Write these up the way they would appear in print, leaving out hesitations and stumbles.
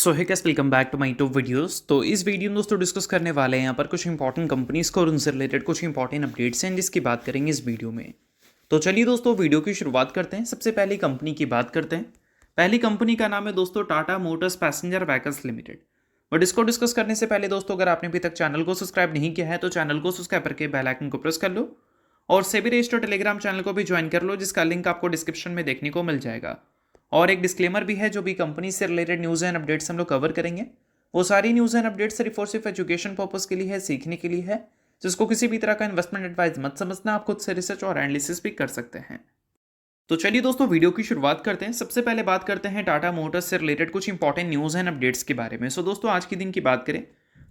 So hi guys welcome back to my YouTube videos. तो इस video में दोस्तों डिस्कस करने वाले हैं यहाँ पर कुछ इंपॉर्टेंट कंपनीज को और उनसे रिलेटेड कुछ इंपॉर्टेंट अपडेट्स हैं जिसकी बात करेंगे इस वीडियो में। तो चलिए दोस्तों वीडियो की शुरुआत करते हैं। सबसे पहली कंपनी की बात करते हैं। पहली कंपनी का नाम है दोस्तों Tata Motors passenger vehicles limited. But इसको डिस्कस करने से पहले दोस्तों अगर आपने अभी तक चैनल को सब्सक्राइब नहीं किया है तो चैनल को सब्सक्राइब करके बेल आइकन को प्रेस कर लो और सेबी रजिस्टर्ड टेलीग्राम चैनल को भी ज्वाइन कर लो जिसका लिंक आपको डिस्क्रिप्शन में देखने को मिल जाएगा। और एक डिस्क्लेमर भी है, जो भी कंपनी से रिलेटेड न्यूज़ एंड अपडेट्स हम लोग कवर करेंगे वो सारी न्यूज़ एंड अपडेट्स सिर्फ एजुकेशन पर्पस के लिए है, सीखने के लिए है, जिसको किसी भी तरह का इन्वेस्टमेंट एडवाइस मत समझना। आप खुद से रिसर्च और एनालिसिस भी कर सकते हैं। तो चलिए दोस्तों वीडियो की शुरुआत करते हैं। सबसे पहले बात करते हैं टाटा मोटर्स से रिलेटेड कुछ इंपॉर्टेंट न्यूज़ एंड अपडेट्स के बारे में। सो दोस्तों आज के दिन की बात करें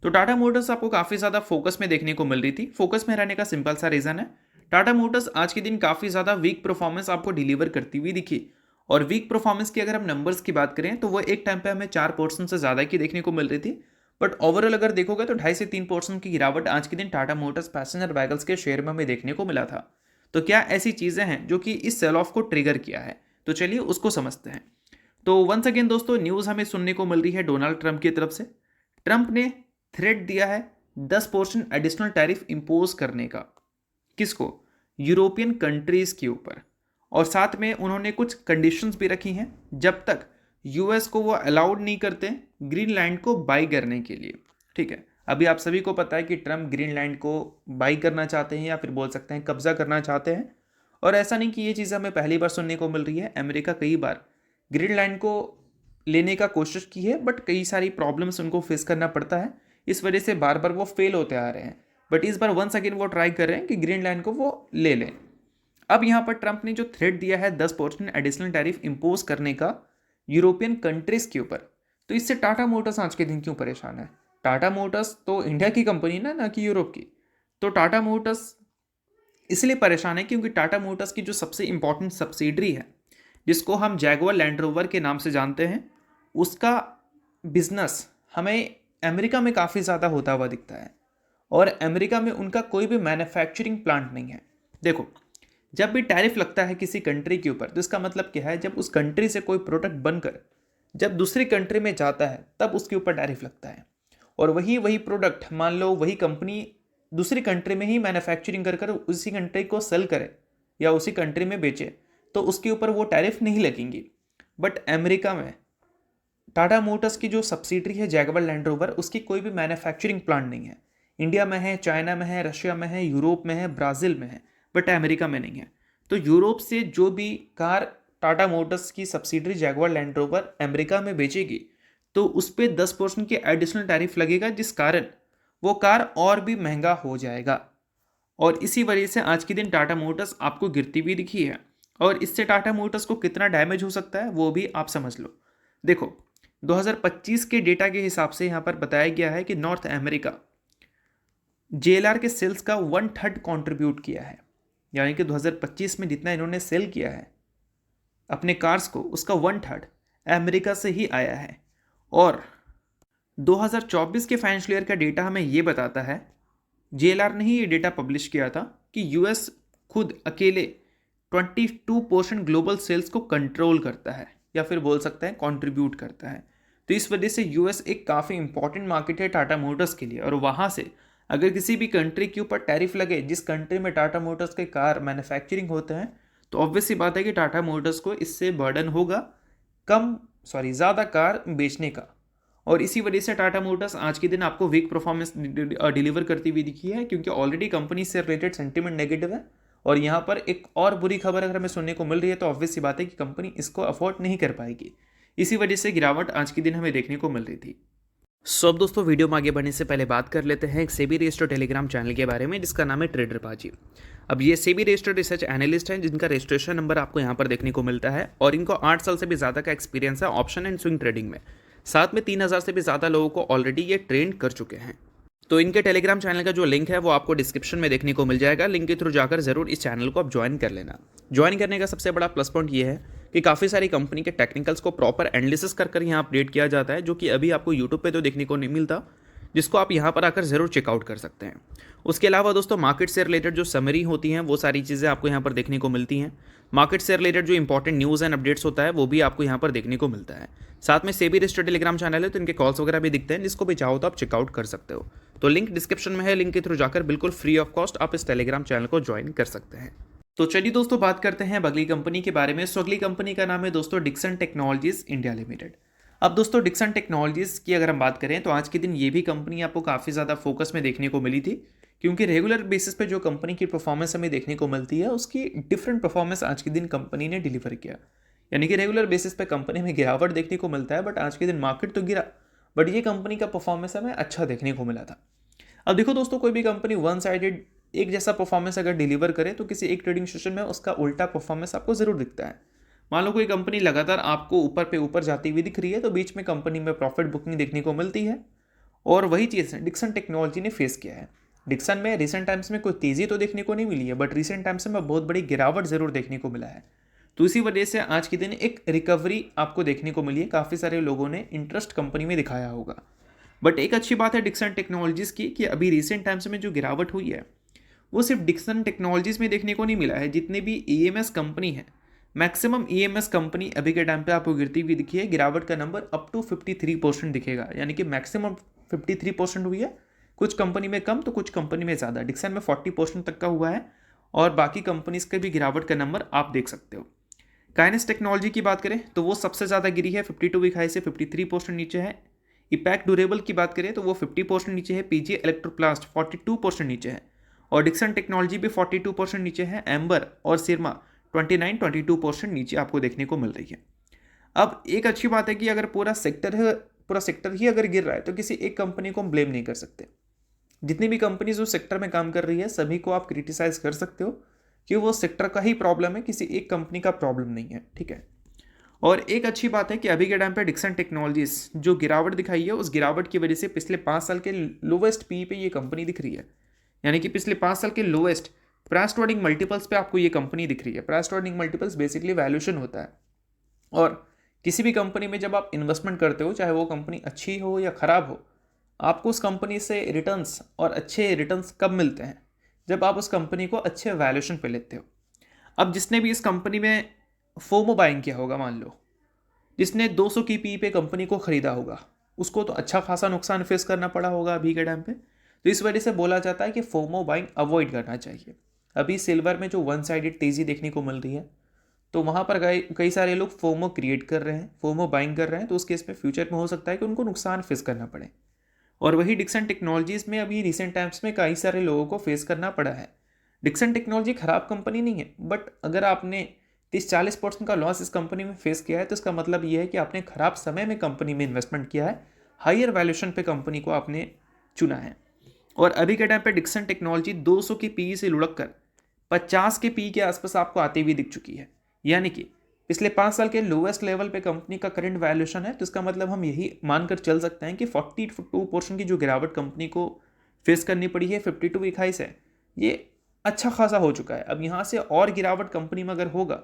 तो टाटा मोटर्स आपको काफ़ी ज़्यादा फोकस में देखने को मिल रही थी। फोकस में रहने का सिंपल सा रीज़न है, टाटा मोटर्स आज के दिन काफ़ी ज़्यादा वीक परफॉर्मेंस आपको डिलीवर करती हुई दिखी। और वीक परफॉर्मेंस की अगर हम नंबर्स की बात करें तो वो एक टाइम पे हमें 4% से ज़्यादा की देखने को मिल रही थी। बट ओवरऑल अगर देखोगे तो 2.5 से 3% की गिरावट आज के दिन टाटा मोटर्स पैसेंजर व्हीकल्स के शेयर में हमें देखने को मिला था। तो क्या ऐसी चीज़ें हैं जो कि इस सेल ऑफ को ट्रिगर किया है, तो चलिए उसको समझते हैं। तो वंस अगेन दोस्तों न्यूज़ हमें सुनने को मिल रही है डोनाल्ड ट्रंप की तरफ से। ट्रंप ने थ्रेट दिया है 10% एडिशनल टैरिफ इंपोज करने का। किसको? यूरोपियन कंट्रीज़ के ऊपर। और साथ में उन्होंने कुछ कंडीशंस भी रखी हैं जब तक यूएस को वो अलाउड नहीं करते ग्रीनलैंड को बाई करने के लिए। ठीक है, अभी आप सभी को पता है कि ट्रंप ग्रीनलैंड को बाई करना चाहते हैं या फिर बोल सकते हैं कब्जा करना चाहते हैं। और ऐसा नहीं कि ये चीज़ हमें पहली बार सुनने को मिल रही है। अमेरिका कई बार ग्रीनलैंड को लेने का कोशिश की है बट कई सारी प्रॉब्लम्स उनको फेस करना पड़ता है। इस वजह से बार बार वो फेल होते आ रहे हैं। बट इस बार वंस अगेन वो ट्राई कर रहे हैं कि ग्रीनलैंड को वो ले लें। अब यहाँ पर ट्रंप ने जो थ्रेट दिया है 10% एडिशनल टैरिफ इंपोज करने का यूरोपियन कंट्रीज के ऊपर, तो इससे टाटा मोटर्स आज के दिन क्यों परेशान है? टाटा मोटर्स तो इंडिया की कंपनी ना कि यूरोप की। तो टाटा मोटर्स इसलिए परेशान है क्योंकि टाटा मोटर्स की जो सबसे इंपॉर्टेंट सब्सिडरी है जिसको हम जैगुआर लैंड रोवर के नाम से जानते हैं, उसका बिजनेस हमें अमेरिका में काफ़ी ज़्यादा होता हुआ दिखता है। और अमेरिका में उनका कोई भी मैन्युफैक्चरिंग प्लांट नहीं है। देखो, जब भी टैरिफ लगता है किसी कंट्री के ऊपर तो इसका मतलब क्या है? जब उस कंट्री से कोई प्रोडक्ट बनकर जब दूसरी कंट्री में जाता है तब उसके ऊपर टैरिफ लगता है। और वही प्रोडक्ट मान लो वही कंपनी दूसरी कंट्री में ही मैन्युफैक्चरिंग कर उसी कंट्री को सेल करे या उसी कंट्री में बेचे तो उसके ऊपर वो टैरिफ नहीं लगेंगी। बट अमेरिका में टाटा मोटर्स की जो सब्सिडरी है जैगुआर लैंड रोवर, उसकी कोई भी मैन्युफैक्चरिंग प्लांट नहीं है। इंडिया में है, चाइना में है, रशिया में है, यूरोप में है, ब्राज़ील में है, बट अमेरिका में नहीं है। तो यूरोप से जो भी कार टाटा मोटर्स की subsidiary Jaguar land rover America में बेचेगी तो उस पर 10% की एडिशनल टैरिफ लगेगा, जिस कारण वो कार और भी महंगा हो जाएगा। और इसी वजह से आज के दिन टाटा मोटर्स आपको गिरती हुई दिखी है। और इससे टाटा मोटर्स को कितना डैमेज हो सकता है वो भी आप समझ लो। देखो, 2025 के डेटा के हिसाब से यहाँ पर बताया गया है कि नॉर्थ अमेरिका जेएलआर के सेल्स का 1/3 कंट्रीब्यूट किया है। यानी कि 2025 में जितना इन्होंने सेल किया है अपने कार्स को, उसका 1/3 अमेरिका से ही आया है। और 2024 के फाइनेंशियल ईयर का डेटा हमें ये बताता है, जेएलआर ने ही ये डेटा पब्लिश किया था, कि यूएस खुद अकेले 22% ग्लोबल सेल्स को कंट्रोल करता है या फिर बोल सकते हैं कंट्रीब्यूट करता है। तो इस वजह से यूएस एक काफ़ी इंपॉर्टेंट मार्केट है टाटा मोटर्स के लिए। और वहाँ से अगर किसी भी कंट्री के ऊपर टैरिफ लगे जिस कंट्री में टाटा मोटर्स के कार मैन्युफैक्चरिंग होते हैं, तो ऑब्वियस सी बात है कि टाटा मोटर्स को इससे बर्डन होगा ज़्यादा कार बेचने का। और इसी वजह से टाटा मोटर्स आज के दिन आपको वीक परफॉर्मेंस डिलीवर करती हुई दिखी है, क्योंकि ऑलरेडी कंपनी से रिलेटेड सेंटीमेंट नेगेटिव है। और यहाँ पर एक और बुरी खबर अगर हमें सुनने को मिल रही है तो ऑब्वियस सी बात है कि कंपनी इसको अफोर्ड नहीं कर पाएगी। इसी वजह से गिरावट आज के दिन हमें देखने को मिल रही थी। सो अब दोस्तों वीडियो में आगे बढ़ने से पहले बात कर लेते हैं एक सेबी रजिस्टर्ड टेलीग्राम चैनल के बारे में जिसका नाम है ट्रेडर बाजी। अब ये सेबी रजिस्टर्ड रिसर्च एनालिस्ट हैं जिनका रजिस्ट्रेशन नंबर आपको यहाँ पर देखने को मिलता है। और इनको 8 साल से भी ज़्यादा का एक्सपीरियंस है ऑप्शन एंड स्विंग ट्रेडिंग में। साथ में 3000 से भी ज़्यादा लोगों को ऑलरेडी ये ट्रेन कर चुके हैं। तो इनके टेलीग्राम चैनल का जो लिंक है वो आपको डिस्क्रिप्शन में देखने को मिल जाएगा। लिंक के थ्रू जाकर जरूर इस चैनल को आप ज्वाइन कर लेना। ज्वाइन करने का सबसे बड़ा प्लस पॉइंट ये है कि काफ़ी सारी कंपनी के टेक्निकल्स को प्रॉपर एनालिसिस कर यहाँ अपडेट किया जाता है, जो कि अभी आपको यूट्यूब पे तो देखने को नहीं मिलता। जिसको आप यहाँ पर आकर ज़रूर चेकआउट कर सकते हैं। उसके अलावा दोस्तों मार्केट से रिलेटेड जो समरी होती हैं वो सारी चीज़ें आपको यहाँ पर देखने को मिलती हैं। मार्केट से रिलेटेड जो इंपॉर्टेंट न्यूज़ एंड अपडेट्स होता है वो भी आपको यहाँ पर देखने को मिलता है। साथ में सेबी रजिस्टर्ड टेलीग्राम चैनल है, तो इनके कॉल्स वगैरह भी दिखते हैं, जिसको भी चाहो तो आप चेकआउट कर सकते हो। तो लिंक डिस्क्रिप्शन में है, लिंक के थ्रू जाकर बिल्कुल फ्री ऑफ कॉस्ट आप इस टेलीग्राम चैनल को ज्वाइन कर सकते हैं। तो चलिए दोस्तों बात करते हैं अगली कंपनी के बारे में। सो अगली कंपनी का नाम है दोस्तों डिक्सन टेक्नोलॉजीज इंडिया लिमिटेड। अब दोस्तों डिक्सन टेक्नोलॉजीज की अगर हम बात करें तो आज के दिन ये भी कंपनी आपको काफ़ी ज़्यादा फोकस में देखने को मिली थी, क्योंकि रेगुलर बेसिस पे जो कंपनी की परफॉर्मेंस हमें देखने को मिलती है उसकी डिफरेंट परफॉर्मेंस आज के दिन कंपनी ने डिलीवर किया। यानी कि रेगुलर बेसिस पे कंपनी में गिरावट देखने को मिलता है, बट आज के दिन मार्केट तो गिरा, बट ये कंपनी का परफॉर्मेंस हमें अच्छा देखने को मिला था। अब देखो दोस्तों, कोई भी कंपनी वन साइडेड एक जैसा परफॉर्मेंस अगर डिलीवर करे तो किसी एक ट्रेडिंग सेशन में उसका उल्टा परफॉर्मेंस आपको जरूर दिखता है। मान लो कोई कंपनी लगातार आपको ऊपर पे ऊपर जाती हुई दिख रही है, तो बीच में कंपनी में प्रॉफिट बुकिंग देखने को मिलती है, और वही चीज़ डिक्सन टेक्नोलॉजी ने फेस किया है। डिक्सन में रिसेंट टाइम्स में कोई तेज़ी तो देखने को नहीं मिली है, बट रिसेंट टाइम्स में बहुत बड़ी गिरावट जरूर देखने को मिला है। तो इसी वजह से आज के दिन एक रिकवरी आपको देखने को मिली है। काफ़ी सारे लोगों ने इंटरेस्ट कंपनी में दिखाया होगा। बट एक अच्छी बात है डिक्सन टेक्नोलॉजीज़ की कि अभी रिसेंट टाइम्स में जो गिरावट हुई है वो सिर्फ डिक्सन टेक्नोलॉजीज़ में देखने को नहीं मिला है। जितने भी ईएमएस कंपनी है, मैक्सिमम ईएमएस कंपनी अभी के टाइम पे आपको गिरती हुई दिखी है। गिरावट का नंबर अप टू 53% दिखेगा, यानी कि मैक्सिमम 53% हुई है। कुछ कंपनी में कम तो कुछ कंपनी में ज़्यादा। डिक्सन में 40% तक का हुआ है, और बाकी कंपनीज के भी गिरावट का नंबर आप देख सकते हो। काइनेस टेक्नोलॉजी की बात करें तो वो सबसे ज़्यादा गिरी है, 52 वीक हाई से 53% नीचे है। इपैक्ट ड्यूरेबल की बात करें तो वो 50% नीचे है। पीजी इलेक्ट्रोप्लास्ट 42% नीचे है, और डिक्सन टेक्नोलॉजी भी 42% नीचे है। एम्बर और सिरमा 22% नीचे आपको देखने को मिल रही है। अब एक अच्छी बात है कि अगर पूरा सेक्टर ही अगर गिर रहा है तो किसी एक कंपनी को हम ब्लेम नहीं कर सकते। जितनी भी कंपनीज उस सेक्टर में काम कर रही है सभी को आप क्रिटिसाइज कर सकते हो कि वो सेक्टर का ही प्रॉब्लम है, किसी एक कंपनी का प्रॉब्लम नहीं है, ठीक है। और एक अच्छी बात है कि अभी के टाइम पे डिक्सन टेक्नोलॉजीज जो गिरावट दिखाई है, उस गिरावट की वजह से पिछले 5 साल के लोवेस्ट पी पे ये कंपनी दिख रही है। यानी कि पिछले 5 साल के lowest price to earning multiples पे आपको ये कंपनी दिख रही है। Price to earning multiples basically valuation होता है, और किसी भी कंपनी में जब आप इन्वेस्टमेंट करते हो, चाहे वो कंपनी अच्छी हो या ख़राब हो, आपको उस कंपनी से रिटर्न्स और अच्छे रिटर्न्स कब मिलते हैं? जब आप उस कंपनी को अच्छे वैल्यूएशन पे लेते हो। अब जिसने भी इस कंपनी में फोमो बाइंग किया होगा, मान लो जिसने 200 की पी पे कंपनी को ख़रीदा होगा, उसको तो अच्छा खासा नुकसान फेस करना पड़ा होगा अभी के टाइम पे। तो इस वजह से बोला जाता है कि फोमो बाइंग अवॉइड करना चाहिए। अभी सिल्वर में जो वन साइडेड तेज़ी देखने को मिल रही है, तो वहाँ पर कई सारे लोग फोमो क्रिएट कर रहे हैं, फोमो बाइंग कर रहे हैं, तो उस केस में फ्यूचर में हो सकता है कि उनको नुकसान फेस करना पड़े। और वही डिक्सन टेक्नोलॉजीज़ में अभी रिसेंट टाइम्स में कई सारे लोगों को फेस करना पड़ा है। डिक्सन टेक्नोलॉजी ख़राब कंपनी नहीं है, बट अगर आपने 30-40% का लॉस इस कंपनी में फेस किया है तो इसका मतलब ये है कि आपने ख़राब समय में कंपनी में इन्वेस्टमेंट किया है, हायर वैल्यूएशन पे कंपनी को आपने चुना है। और अभी के टाइम पे डिक्सन टेक्नोलॉजी 200 की पी से लुढ़क कर 50 के पी के आसपास आपको आती हुई दिख चुकी है। यानी कि पिछले 5 साल के लोवेस्ट लेवल पे कंपनी का करंट वैल्यूएशन है। तो इसका मतलब हम यही मानकर चल सकते हैं कि 42% की जो गिरावट कंपनी को फेस करनी पड़ी है 52 वीक हाई से, ये अच्छा खासा हो चुका है। अब यहाँ से और गिरावट कंपनी में अगर होगा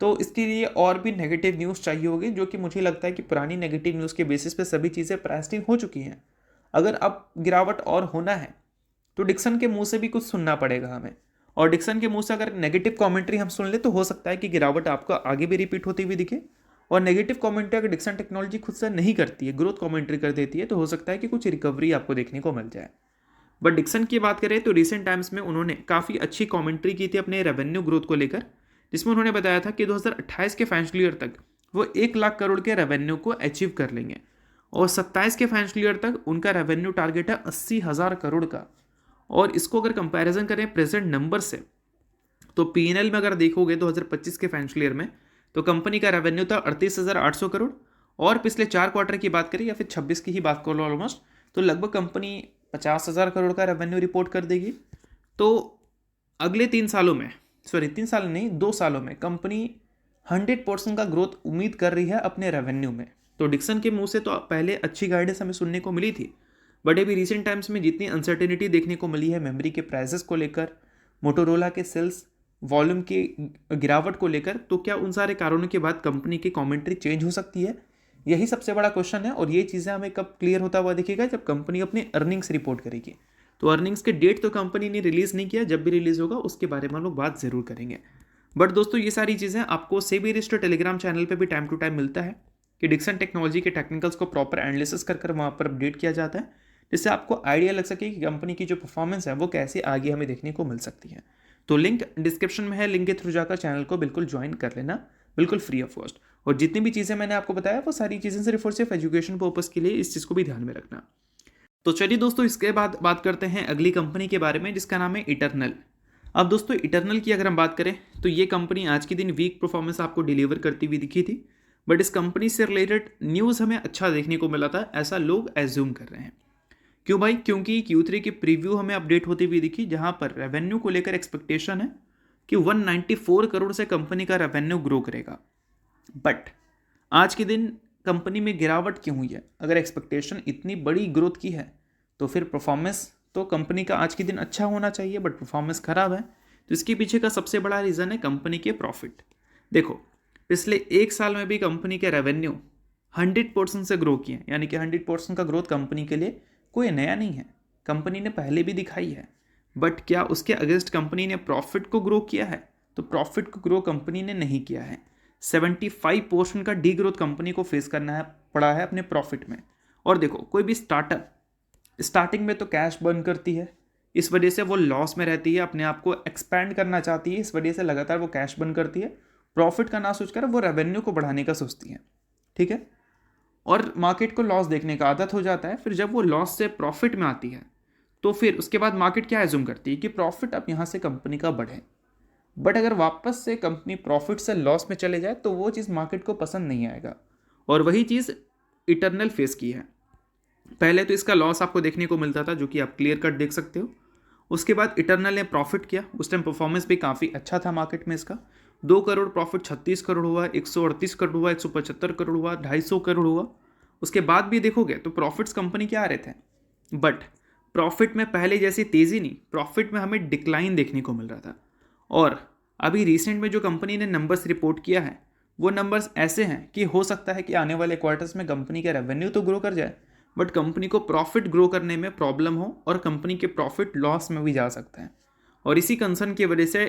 तो इसके लिए और भी नेगेटिव न्यूज़ चाहिए होगी, जो कि मुझे लगता है कि पुरानी नेगेटिव न्यूज़ के बेसिस पे सभी चीज़ें प्राइस्ड इन हो चुकी हैं। अगर अब गिरावट और होना है तो डिक्सन के मुंह से भी कुछ सुनना पड़ेगा हमें, और डिक्सन के मुंह से अगर नेगेटिव कमेंट्री हम सुन ले तो हो सकता है कि गिरावट आपको आगे भी रिपीट होती हुई दिखे। और नेगेटिव कमेंट्री अगर डिक्सन टेक्नोलॉजी खुद से नहीं करती है, ग्रोथ कमेंट्री कर देती है, तो हो सकता है कि कुछ रिकवरी आपको देखने को मिल जाए। बट डिक्सन की बात करें तो रिसेंट टाइम्स में उन्होंने काफ़ी अच्छी कमेंट्री की थी अपने रेवेन्यू ग्रोथ को लेकर, जिसमें उन्होंने बताया था कि 2028 के फाइनेंशियल ईयर तक वो 1 लाख करोड़ के रेवेन्यू को अचीव कर लेंगे, और 27 के फाइनेंशियल ईयर तक उनका रेवेन्यू टारगेट है 80,000 करोड़ का। और इसको अगर कंपैरिजन करें प्रेजेंट नंबर से, तो पीएनएल में अगर देखोगे 2025 के फाइनेंशियल ईयर में तो कंपनी का रेवेन्यू था 38,800 करोड़, और पिछले 4 क्वार्टर की बात करें या फिर 26 की ही बात कर लो ऑलमोस्ट, तो लगभग कंपनी 50,000 करोड़ का रेवेन्यू रिपोर्ट कर देगी। तो अगले 3 सालों में, 2 सालों में कंपनी 100% का ग्रोथ उम्मीद कर रही है अपने रेवेन्यू में। तो डिक्सन के मुंह से तो पहले अच्छी गाइडेंस हमें सुनने को मिली थी, बट अभी रिसेंट टाइम्स में जितनी अनसर्टेनिटी देखने को मिली है मेमोरी के प्राइसेस को लेकर, मोटोरोला के सेल्स वॉल्यूम की गिरावट को लेकर, तो क्या उन सारे कारणों के बाद कंपनी की कमेंट्री चेंज हो सकती है यही सबसे बड़ा क्वेश्चन है और ये चीज़ें हमें कब क्लियर होता हुआ दिखेगा, जब कंपनी अपनी अर्निंग्स रिपोर्ट करेगी। तो अर्निंग्स के डेट तो कंपनी ने रिलीज़ नहीं किया, जब भी रिलीज़ होगा उसके बारे में हम लोग बात ज़रूर करेंगे। बट दोस्तों ये सारी चीज़ें आपको सेबी रजिस्टर टेलीग्राम चैनल पे भी टाइम टू टाइम मिलता है कि डिक्सन टेक्नोलॉजी के टेक्निकल्स को प्रॉपर एनालिसिस कर वहाँ पर अपडेट किया जाता है, जिससे आपको आइडिया लग सके कि कंपनी की जो परफॉर्मेंस है वो कैसे आगे हमें देखने को मिल सकती है। तो लिंक डिस्क्रिप्शन में है, लिंक के थ्रू जाकर चैनल को बिल्कुल ज्वाइन कर लेना, बिल्कुल फ्री ऑफ कॉस्ट। और जितनी भी चीज़ें मैंने आपको बताया वो सारी चीज़ें सिर्फ और सिर्फ एजुकेशन पर्पज़ के लिए, इस चीज़ को भी ध्यान में रखना। तो चलिए दोस्तों इसके बाद बात करते हैं अगली कंपनी के बारे में, जिसका नाम है इटरनल। अब दोस्तों इटरनल की अगर हम बात करें तो ये कंपनी आज के दिन वीक परफॉर्मेंस आपको डिलीवर करती हुई दिखी थी, बट इस कंपनी से रिलेटेड न्यूज़ हमें अच्छा देखने को मिला था, ऐसा लोग एज्यूम कर रहे हैं। क्यों भाई? क्योंकि Q3 की प्रीव्यू हमें अपडेट होती हुई दिखी, जहां पर रेवेन्यू को लेकर एक्सपेक्टेशन है कि 194 करोड़ से कंपनी का रेवेन्यू ग्रो करेगा। बट आज के दिन कंपनी में गिरावट क्यों हुई है? अगर एक्सपेक्टेशन इतनी बड़ी ग्रोथ की है तो फिर परफॉर्मेंस तो कंपनी का आज के दिन अच्छा होना चाहिए, बट परफॉर्मेंस खराब है। तो इसके पीछे का सबसे बड़ा रीज़न है कंपनी के प्रॉफिट। देखो पिछले एक साल में भी कंपनी के रेवेन्यू 100% से ग्रो किए हैं, यानी कि 100% का ग्रोथ कंपनी के लिए कोई नया नहीं है, कंपनी ने पहले भी दिखाई है। बट क्या उसके अगेंस्ट कंपनी ने प्रॉफिट को ग्रो किया है? तो प्रॉफिट को ग्रो कंपनी ने नहीं किया है। 75% का डी ग्रोथ कंपनी को फेस करना है पड़ा है अपने प्रॉफिट में। और देखो कोई भी स्टार्टअप स्टार्टिंग में तो कैश बर्न करती है, इस वजह से वो लॉस में रहती है, अपने आप को एक्सपैंड करना चाहती है, इस वजह से लगातार वो कैश बर्न करती है। प्रॉफिट का ना सोचकर वो रेवेन्यू को बढ़ाने का सोचती है, ठीक है। और मार्केट को लॉस देखने का आदत हो जाता है, फिर जब वो लॉस से प्रॉफिट में आती है तो फिर उसके बाद मार्केट क्या एज्यूम करती है कि प्रॉफिट अब यहाँ से कंपनी का बढ़े। बट अगर वापस से कंपनी प्रॉफिट से लॉस में चले जाए तो वो चीज़ मार्केट को पसंद नहीं आएगा, और वही चीज़ इटरनल फेस की है। पहले तो इसका लॉस आपको देखने को मिलता था, जो कि आप क्लियर कट देख सकते हो। उसके बाद इटरनल ने प्रॉफिट किया, उस टाइम परफॉर्मेंस भी काफ़ी अच्छा था मार्केट में इसका। 2 करोड़ प्रॉफिट 36 करोड़ हुआ, 138 करोड़ हुआ, 175 करोड़ हुआ, 250 करोड़ हुआ। उसके बाद भी देखोगे तो प्रॉफिट्स कंपनी के आ रहे थे, बट प्रॉफिट में पहले जैसी तेज़ी नहीं, प्रॉफिट में हमें डिक्लाइन देखने को मिल रहा था। और अभी रिसेंट में जो कंपनी ने नंबर्स रिपोर्ट किया है वो नंबर्स ऐसे हैं कि हो सकता है कि आने वाले क्वार्टर्स में कंपनी का रेवेन्यू तो ग्रो कर जाए, बट कंपनी को प्रॉफिट ग्रो करने में प्रॉब्लम हो और कंपनी के प्रॉफिट लॉस में भी जा सकता है। और इसी कंसर्न की वजह से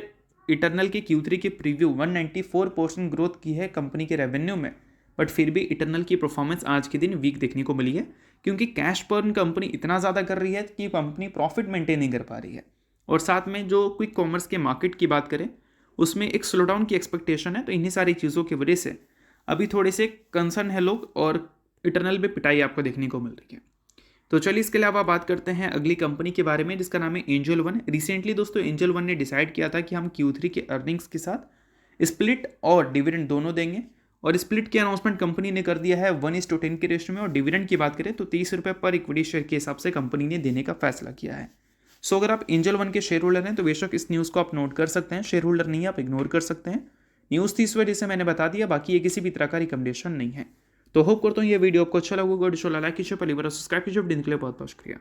इटरनल की Q3 की प्रीव्यू 194% ग्रोथ की है कंपनी के रेवेन्यू में, बट फिर भी इटरनल की परफॉर्मेंस आज के दिन वीक देखने को मिली है, क्योंकि कैश बर्न कंपनी इतना ज़्यादा कर रही है कि कंपनी प्रॉफिट मेंटेन नहीं कर पा रही है। और साथ में जो क्विक कॉमर्स के मार्केट की बात करें उसमें एक स्लोडाउन की एक्सपेक्टेशन है, तो इन्हीं सारी चीज़ों की वजह से अभी थोड़े से कंसर्न है लोग, और इटरनल में पिटाई आपको देखने को मिल रही है। तो चलिए इसके अलावा बात करते हैं अगली कंपनी के बारे में, जिसका नाम है एंजल वन। रिसेंटली दोस्तों एंजल वन ने डिसाइड किया था कि हम Q3 के अर्निंग्स के साथ स्प्लिट और डिविडेंड दोनों देंगे, और स्प्लिट की अनाउंसमेंट कंपनी ने कर दिया है 1:10 के रेशियो में। और डिविडेंड की बात करें तो 30 रुपये पर इक्विटी शेयर के हिसाब से कंपनी ने देने का फैसला किया है। सो अगर आप एंजल वन के शेयर होल्डर हैं तो बेशक इस न्यूज़ को आप नोट कर सकते हैं, शेयर होल्डर नहीं आप इग्नोर कर सकते हैं। न्यूज़ थी इस वजह से मैंने बता दिया, बाकी ये किसी भी तरह का रिकमेंडेशन नहीं है। तो होप करता हूँ ये वीडियो आपको अच्छा लगा, लाइक कीजिए, पहली बार सब्सक्राइब कीजिए। दिन के लिए बहुत बहुत शुक्रिया।